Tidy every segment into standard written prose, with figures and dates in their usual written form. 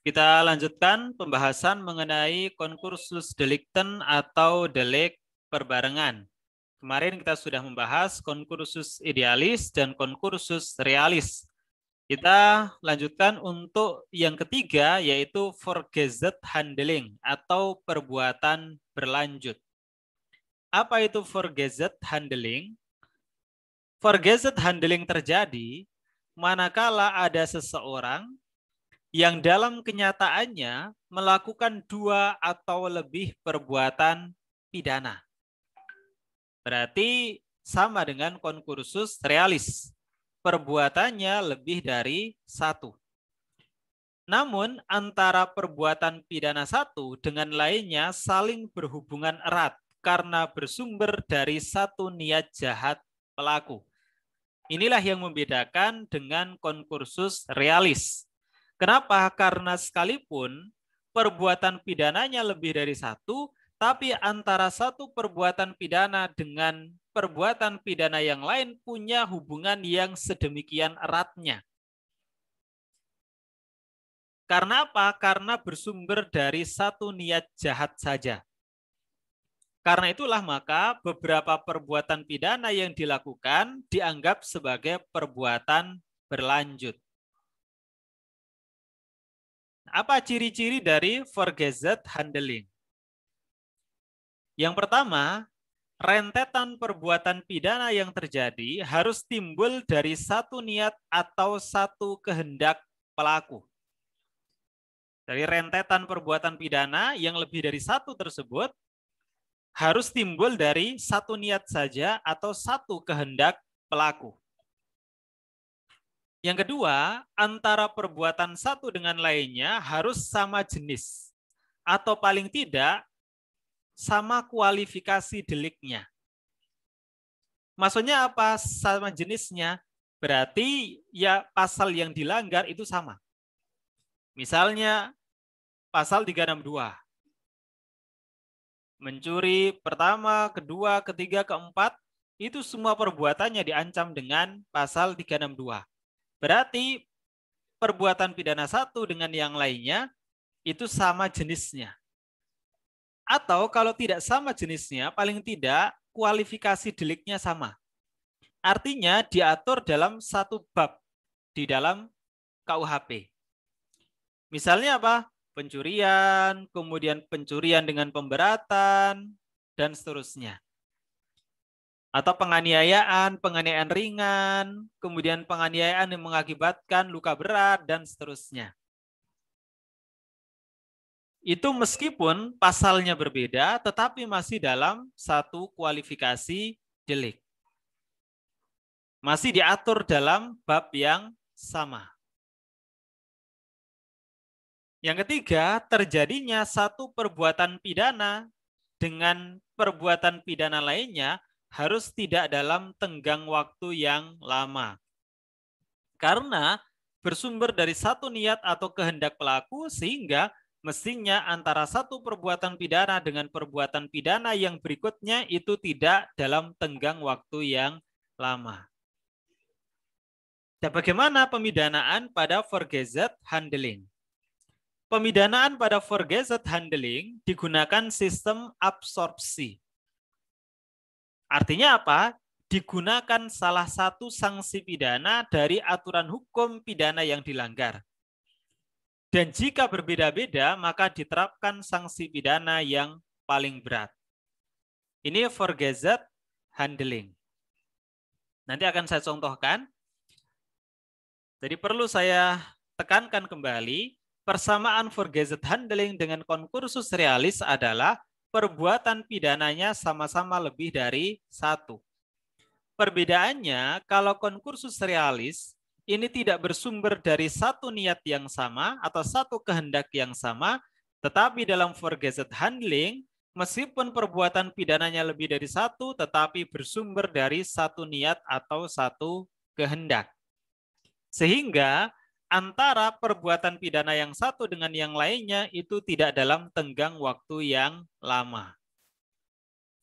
Kita lanjutkan pembahasan mengenai concursus delictem atau delik perbarengan. Kemarin kita sudah membahas concursus idealis dan concursus realis. Kita lanjutkan untuk yang ketiga, yaitu forgeset handling atau perbuatan berlanjut. Apa itu forgeset handling? Forgeset handling terjadi manakala ada seseorang yang dalam kenyataannya melakukan 2 atau lebih perbuatan pidana. Berarti sama dengan concursus realis. Perbuatannya lebih dari 1. Namun antara perbuatan pidana 1 dengan lainnya saling berhubungan erat karena bersumber dari satu niat jahat pelaku. Inilah yang membedakan dengan concursus realis. Kenapa? Karena sekalipun perbuatan pidananya lebih dari 1, tapi antara satu perbuatan pidana dengan perbuatan pidana yang lain punya hubungan yang sedemikian eratnya. Karena apa? Karena bersumber dari satu niat jahat saja. Karena itulah maka beberapa perbuatan pidana yang dilakukan dianggap sebagai perbuatan berlanjut. Apa ciri-ciri dari forgeset handling? Yang pertama, rentetan perbuatan pidana yang terjadi harus timbul dari satu niat atau satu kehendak pelaku. Dari rentetan perbuatan pidana yang lebih dari 1 tersebut harus timbul dari satu niat saja atau satu kehendak pelaku. Yang kedua, antara perbuatan satu dengan lainnya harus sama jenis atau paling tidak sama kualifikasi deliknya. Maksudnya apa sama jenisnya? Berarti ya pasal yang dilanggar itu sama. Misalnya pasal 362. Mencuri pertama, kedua, ketiga, keempat, itu semua perbuatannya diancam dengan pasal 362. Berarti perbuatan pidana 1 dengan yang lainnya itu sama jenisnya. Atau kalau tidak sama jenisnya, paling tidak kualifikasi deliknya sama. Artinya diatur dalam satu bab di dalam KUHP. Misalnya apa? Pencurian, kemudian pencurian dengan pemberatan, dan seterusnya. Atau penganiayaan ringan, kemudian penganiayaan yang mengakibatkan luka berat, dan seterusnya. Itu meskipun pasalnya berbeda, tetapi masih dalam satu kualifikasi delik. Masih diatur dalam bab yang sama. Yang ketiga, terjadinya satu perbuatan pidana dengan perbuatan pidana lainnya harus tidak dalam tenggang waktu yang lama. Karena bersumber dari satu niat atau kehendak pelaku sehingga mestinya antara satu perbuatan pidana dengan perbuatan pidana yang berikutnya itu tidak dalam tenggang waktu yang lama. Dan bagaimana pemidanaan pada forgeset handling? Pemidanaan pada forgeset handling digunakan sistem absorpsi. Artinya apa? Digunakan salah satu sanksi pidana dari aturan hukum pidana yang dilanggar. Dan jika berbeda-beda, maka diterapkan sanksi pidana yang paling berat. Ini forgeset handling. Nanti akan saya contohkan. Jadi perlu saya tekankan kembali, persamaan forgeset handling dengan concursus realis adalah perbuatan pidananya sama-sama lebih dari 1. Perbedaannya, kalau concursus realis, ini tidak bersumber dari satu niat yang sama atau satu kehendak yang sama, tetapi dalam forgeset handling, meskipun perbuatan pidananya lebih dari 1, tetapi bersumber dari satu niat atau satu kehendak. Sehingga antara perbuatan pidana yang satu dengan yang lainnya itu tidak dalam tenggang waktu yang lama.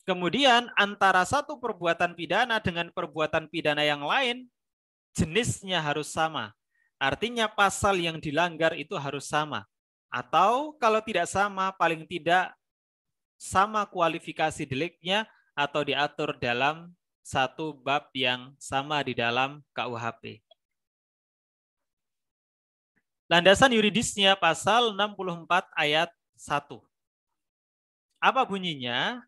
Kemudian antara satu perbuatan pidana dengan perbuatan pidana yang lain, jenisnya harus sama. Artinya pasal yang dilanggar itu harus sama. Atau kalau tidak sama, paling tidak sama kualifikasi deliknya atau diatur dalam satu bab yang sama di dalam KUHP. Landasan yuridisnya pasal 64 ayat 1. Apa bunyinya?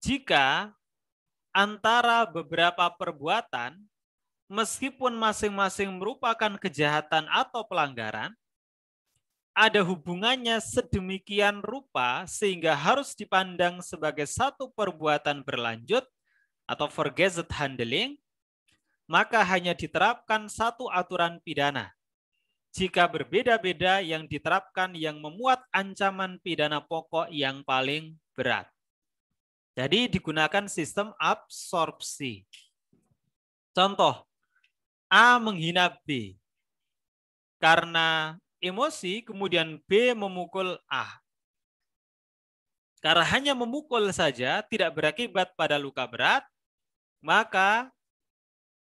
Jika antara beberapa perbuatan, meskipun masing-masing merupakan kejahatan atau pelanggaran, ada hubungannya sedemikian rupa sehingga harus dipandang sebagai satu perbuatan berlanjut atau forgated handling, maka hanya diterapkan satu aturan pidana. Jika berbeda-beda yang diterapkan yang memuat ancaman pidana pokok yang paling berat. Jadi digunakan sistem absorpsi. Contoh, A menghina B. Karena emosi, kemudian B memukul A. Karena hanya memukul saja, tidak berakibat pada luka berat, maka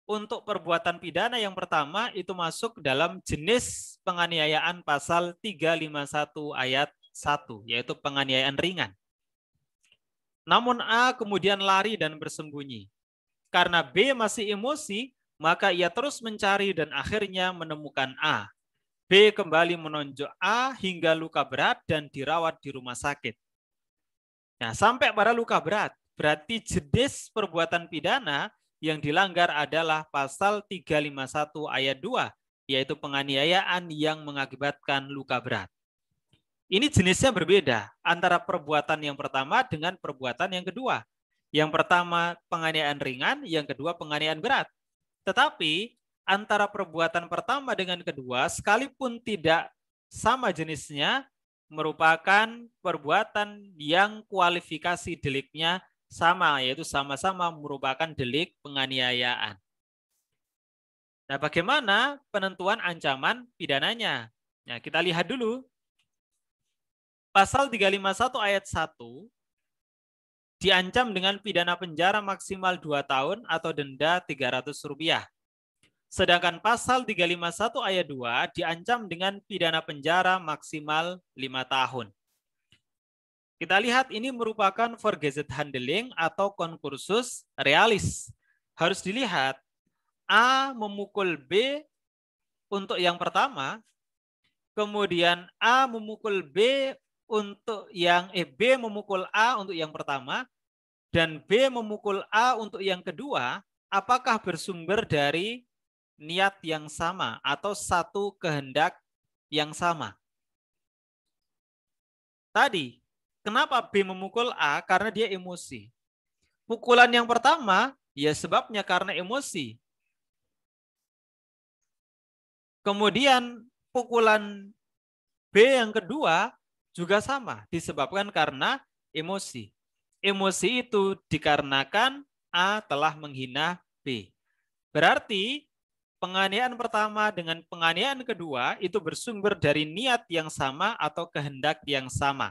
untuk perbuatan pidana yang pertama itu masuk dalam jenis penganiayaan pasal 351 ayat 1, yaitu penganiayaan ringan. Namun A kemudian lari dan bersembunyi. Karena B masih emosi, maka ia terus mencari dan akhirnya menemukan A. B kembali menonjok A hingga luka berat dan dirawat di rumah sakit. Nah, sampai pada luka berat, berarti jenis perbuatan pidana yang dilanggar adalah pasal 351 ayat 2, yaitu penganiayaan yang mengakibatkan luka berat. Ini jenisnya berbeda antara perbuatan yang pertama dengan perbuatan yang kedua. Yang pertama penganiayaan ringan, yang kedua penganiayaan berat. Tetapi antara perbuatan pertama dengan kedua, sekalipun tidak sama jenisnya, merupakan perbuatan yang kualifikasi deliknya sama, yaitu sama-sama merupakan delik penganiayaan. Nah, bagaimana penentuan ancaman pidananya? Nah, kita lihat dulu. Pasal 351 ayat 1 diancam dengan pidana penjara maksimal 2 tahun atau denda Rp300. Sedangkan pasal 351 ayat 2 diancam dengan pidana penjara maksimal 5 tahun. Kita lihat ini merupakan forgated handling atau konkursus realis. Harus dilihat A memukul B untuk yang pertama, kemudian A memukul B untuk yang B memukul A untuk yang pertama, dan B memukul A untuk yang kedua, apakah bersumber dari niat yang sama atau satu kehendak yang sama? Tadi, kenapa B memukul A? Karena dia emosi. Pukulan yang pertama, ya sebabnya karena emosi. Kemudian pukulan B yang kedua juga sama, disebabkan karena emosi. Emosi itu dikarenakan A telah menghina B. Berarti penganiayaan pertama dengan penganiayaan kedua itu bersumber dari niat yang sama atau kehendak yang sama.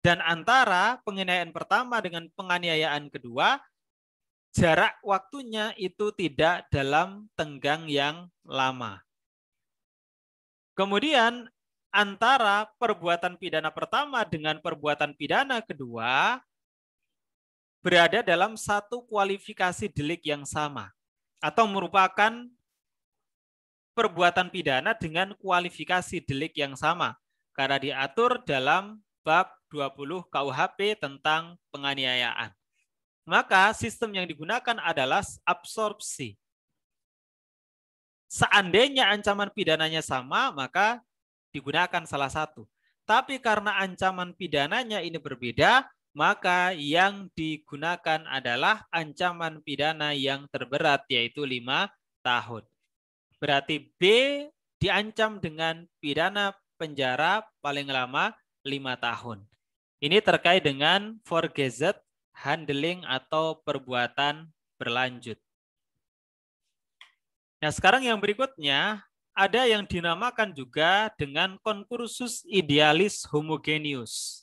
Dan antara penganiayaan pertama dengan penganiayaan kedua, jarak waktunya itu tidak dalam tenggang yang lama. Kemudian antara perbuatan pidana pertama dengan perbuatan pidana kedua berada dalam satu kualifikasi delik yang sama atau merupakan perbuatan pidana dengan kualifikasi delik yang sama karena diatur dalam bab 20 KUHP tentang penganiayaan. Maka sistem yang digunakan adalah absorpsi. Seandainya ancaman pidananya sama, maka digunakan salah satu. Tapi karena ancaman pidananya ini berbeda, maka yang digunakan adalah ancaman pidana yang terberat, yaitu 5 tahun. Berarti B diancam dengan pidana penjara paling lama 5 tahun. Ini terkait dengan forgated handling atau perbuatan berlanjut. Nah, sekarang yang berikutnya ada yang dinamakan juga dengan konkursus idealis homogeneus.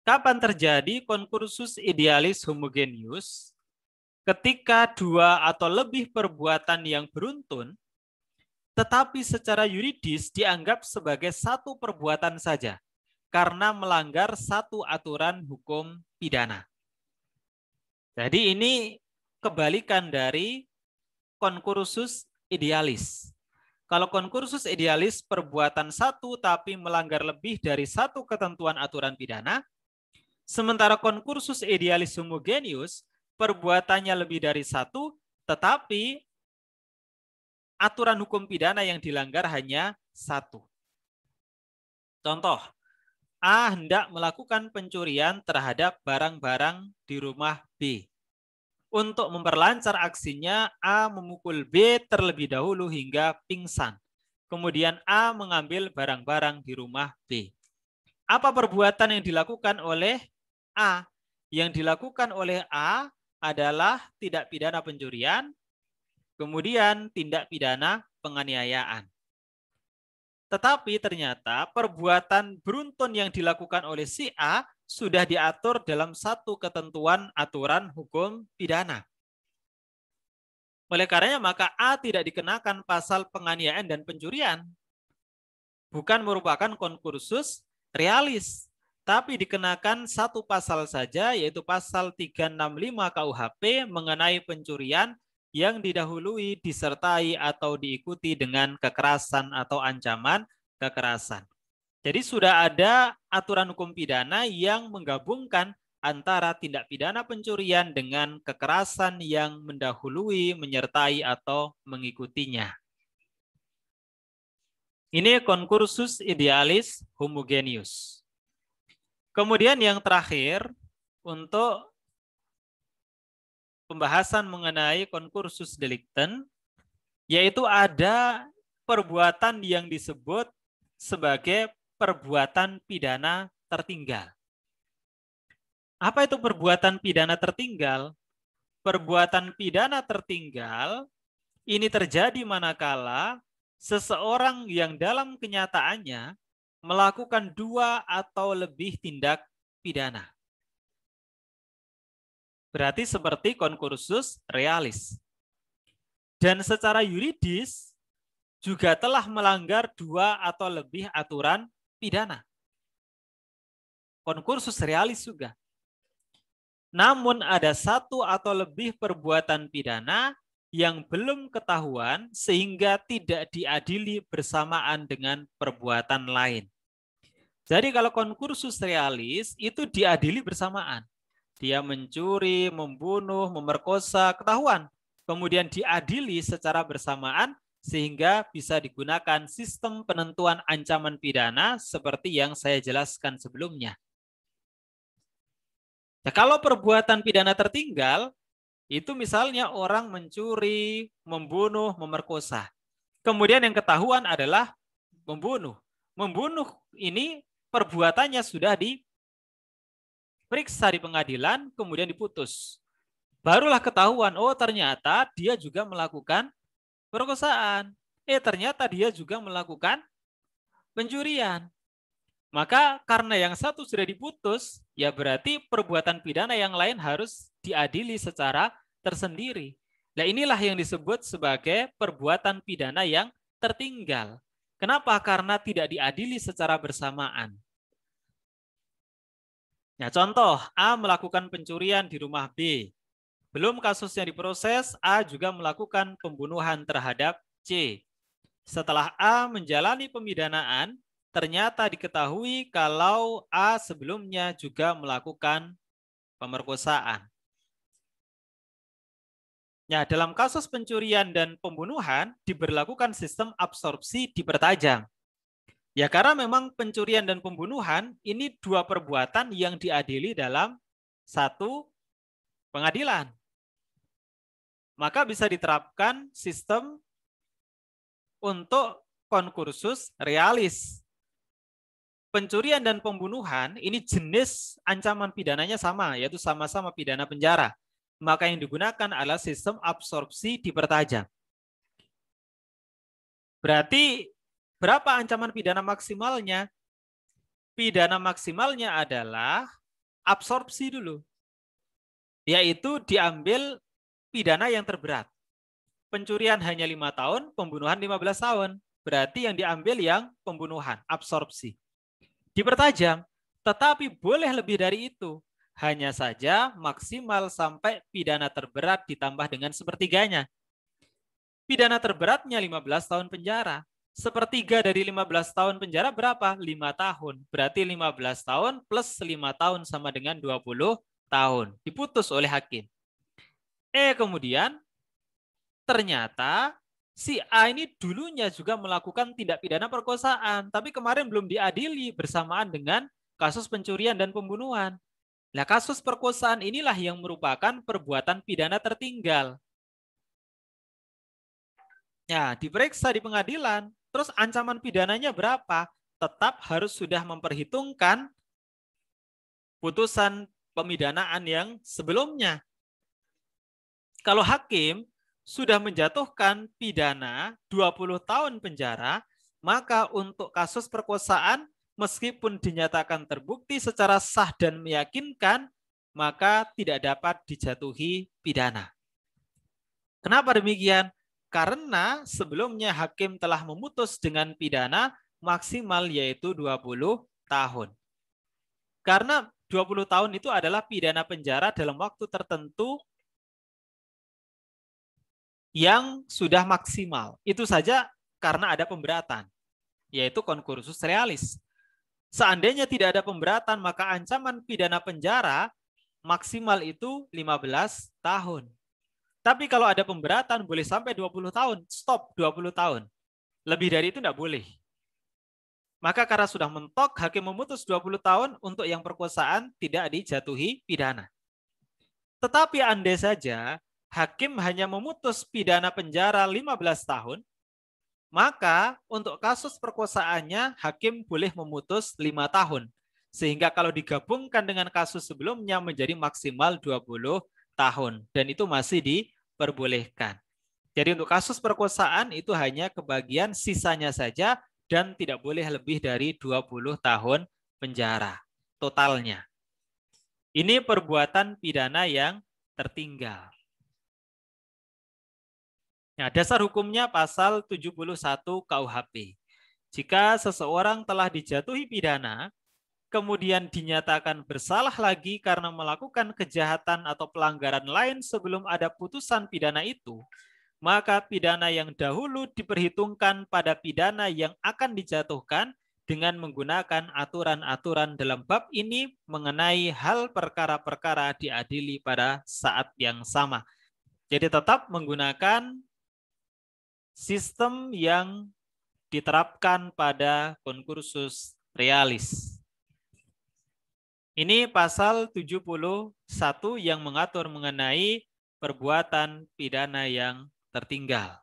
Kapan terjadi konkursus idealis homogeneus? ketika dua atau lebih perbuatan yang beruntun, tetapi secara yuridis dianggap sebagai satu perbuatan saja, karena melanggar satu aturan hukum pidana. Jadi ini kebalikan dari concursus idealis. Kalau concursus idealis perbuatan satu tapi melanggar lebih dari satu ketentuan aturan pidana, sementara concursus idealis homogeneus perbuatannya lebih dari satu, tetapi aturan hukum pidana yang dilanggar hanya satu. Contoh, A hendak melakukan pencurian terhadap barang-barang di rumah B. Untuk memperlancar aksinya, A memukul B terlebih dahulu hingga pingsan. Kemudian A mengambil barang-barang di rumah B. Apa perbuatan yang dilakukan oleh A? Yang dilakukan oleh A adalah tindak pidana pencurian, kemudian tindak pidana penganiayaan. Tetapi ternyata perbuatan beruntun yang dilakukan oleh si A sudah diatur dalam satu ketentuan aturan hukum pidana. Oleh karenanya maka A tidak dikenakan pasal penganiayaan dan pencurian. Bukan merupakan concursus realis, tapi dikenakan satu pasal saja, yaitu pasal 365 KUHP mengenai pencurian yang didahului, disertai atau diikuti dengan kekerasan atau ancaman kekerasan. Jadi sudah ada aturan hukum pidana yang menggabungkan antara tindak pidana pencurian dengan kekerasan yang mendahului, menyertai atau mengikutinya. Ini concursus idealis homogeneus. Kemudian yang terakhir untuk pembahasan mengenai concursus delicten, yaitu ada perbuatan yang disebut sebagai perbuatan pidana tertinggal. Apa itu perbuatan pidana tertinggal? Perbuatan pidana tertinggal ini terjadi manakala seseorang yang dalam kenyataannya melakukan dua atau lebih tindak pidana. Berarti seperti concursus realis. Dan secara yuridis juga telah melanggar dua atau lebih aturan pidana. Concursus realis juga. Namun ada satu atau lebih perbuatan pidana yang belum ketahuan sehingga tidak diadili bersamaan dengan perbuatan lain. Jadi kalau concursus realis itu diadili bersamaan. Dia mencuri, membunuh, memerkosa, ketahuan. Kemudian diadili secara bersamaan sehingga bisa digunakan sistem penentuan ancaman pidana seperti yang saya jelaskan sebelumnya. Nah, kalau perbuatan pidana tertinggal, itu misalnya orang mencuri, membunuh, memerkosa. Kemudian yang ketahuan adalah membunuh. Membunuh ini perbuatannya sudah diperiksa di pengadilan, kemudian diputus. Barulah ketahuan, oh ternyata dia juga melakukan perkosaan. Ternyata dia juga melakukan pencurian. Maka karena yang satu sudah diputus, ya berarti perbuatan pidana yang lain harus diadili secara tersendiri. Nah inilah yang disebut sebagai perbuatan pidana yang tertinggal. Kenapa? Karena tidak diadili secara bersamaan. Nah, contoh, A melakukan pencurian di rumah B. Belum kasusnya diproses, A juga melakukan pembunuhan terhadap C. Setelah A menjalani pemidanaan, ternyata diketahui kalau A sebelumnya juga melakukan pemerkosaan. Ya, dalam kasus pencurian dan pembunuhan diberlakukan sistem absorpsi dipertajam. Ya, karena memang pencurian dan pembunuhan ini dua perbuatan yang diadili dalam satu pengadilan. Maka bisa diterapkan sistem untuk concursus realis. Pencurian dan pembunuhan ini jenis ancaman pidananya sama, yaitu sama-sama pidana penjara. Maka yang digunakan adalah sistem absorpsi dipertajam. Berarti berapa ancaman pidana maksimalnya? Pidana maksimalnya adalah absorpsi dulu. Yaitu diambil pidana yang terberat. Pencurian hanya 5 tahun, pembunuhan 15 tahun. Berarti yang diambil yang pembunuhan, absorpsi. Dipertajam, tetapi boleh lebih dari itu. Hanya saja maksimal sampai pidana terberat ditambah dengan sepertiganya. Pidana terberatnya 15 tahun penjara. Sepertiga dari 15 tahun penjara berapa? 5 tahun. Berarti 15 tahun plus 5 tahun sama dengan 20 tahun. Diputus oleh hakim. Kemudian ternyata si A ini dulunya juga melakukan tindak pidana perkosaan, tapi kemarin belum diadili bersamaan dengan kasus pencurian dan pembunuhan. Nah, kasus perkosaan inilah yang merupakan perbuatan pidana tertinggal. Ya, diperiksa di pengadilan. Terus ancaman pidananya berapa? Tetap harus sudah memperhitungkan putusan pemidanaan yang sebelumnya. Kalau hakim sudah menjatuhkan pidana 20 tahun penjara, maka untuk kasus perkosaan meskipun dinyatakan terbukti secara sah dan meyakinkan, maka tidak dapat dijatuhi pidana. Kenapa demikian? Karena sebelumnya hakim telah memutus dengan pidana maksimal yaitu 20 tahun. Karena 20 tahun itu adalah pidana penjara dalam waktu tertentu yang sudah maksimal. Itu saja karena ada pemberatan, yaitu concursus realis. Seandainya tidak ada pemberatan, maka ancaman pidana penjara maksimal itu 15 tahun. Tapi kalau ada pemberatan boleh sampai 20 tahun, stop 20 tahun. Lebih dari itu tidak boleh. Maka karena sudah mentok, hakim memutus 20 tahun untuk yang perkosaan tidak dijatuhi pidana. Tetapi andai saja hakim hanya memutus pidana penjara 15 tahun, maka untuk kasus perkosaannya hakim boleh memutus 5 tahun. Sehingga kalau digabungkan dengan kasus sebelumnya menjadi maksimal 20 tahun. Dan itu masih diperbolehkan. Jadi untuk kasus perkosaan itu hanya kebagian sisanya saja dan tidak boleh lebih dari 20 tahun penjara totalnya. Ini perbuatan pidana yang tertinggal. Nah, dasar hukumnya pasal 71 KUHP. Jika seseorang telah dijatuhi pidana, kemudian dinyatakan bersalah lagi karena melakukan kejahatan atau pelanggaran lain sebelum ada putusan pidana itu, maka pidana yang dahulu diperhitungkan pada pidana yang akan dijatuhkan dengan menggunakan aturan-aturan dalam bab ini mengenai hal perkara-perkara diadili pada saat yang sama. Jadi tetap menggunakan sistem yang diterapkan pada concursus realis. Ini pasal 71 yang mengatur mengenai perbuatan pidana yang tertinggal.